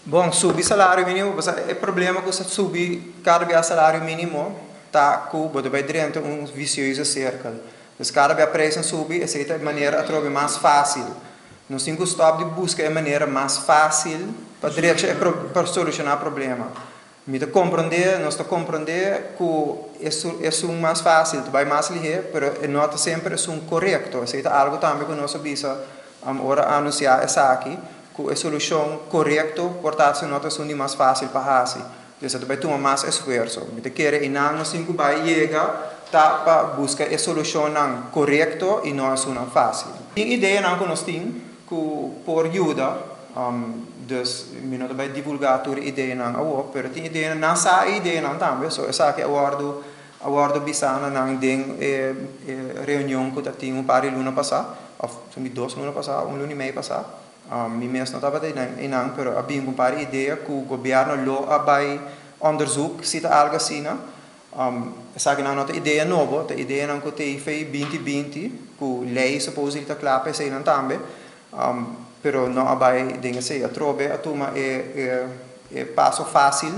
Bom, subir salário mínimo, o problema com subir cada vez salário mínimo, tá com você vai dentro vicioso cerca. Mas cada vez a preço subir, essa é a maneira a trocar mais fácil. Nós temos que stop de buscar a maneira mais fácil para solucionar o problema. Nós compreender que é mais fácil, vai mais ligeiro, mas nota sempre é correto. Essa é algo também que nós visa agora anunciar essa aqui. A solução correta, portanto, nota é mais fácil para fazer. Então, vai tomar mais esforço. Então, quer e não assim que vai chegar para buscar a solução correta e não é fácil. A ideia que nós temos por ajuda, dus nós vai divulgar toda a ideia não, mas a ideia não sai a ideia não também. So, essa que a guardo bisana nang ding reunião que tinha par de luna passada, ou 2 luna passada, luna e meia passada. Mi mes não estava aí não, mas havia um par de ideia que o governo lo vai onderzoek se está algo assim, né? Essa que não é ideia nova, a ideia não que tem foi 2020, que lei supposi está clara para isso não também, pero não vai dinga se a trobe a toma é passo fácil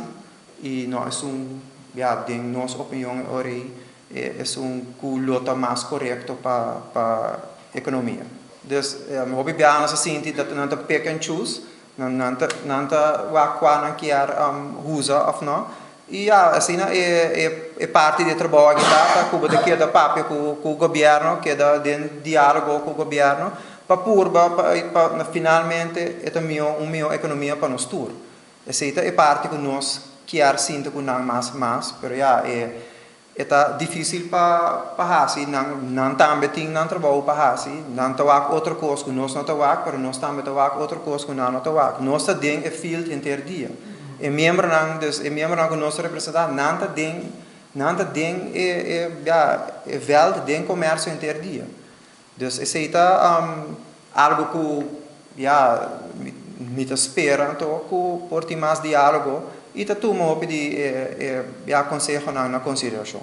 e não é nossa opinião ori é culota mais correto para economia. Dus hobby biana sa sinti dat nanta pick and choose nanta wakwa nan kiar usa of no e assim é parte do trabalho que tá cuba de que da papel com o governo que da diálogo com o governo para finalmente é meu economia para nós tour. Essa é parte que nós kiar sinto que não mais pero é difícil para fazer, não também tem não trabalho para fazer, não trabalho outra coisa que nós não trabalhamos, mas nós também trabalhamos outra coisa que não trabalhamos. Nós temos é field inteiro dia. E membro que nós representamos não tem veld tem comércio inteiro dia. Dus esse é algo que me espera então que por ter mais diálogo e tu me pedir aconselho na consideração.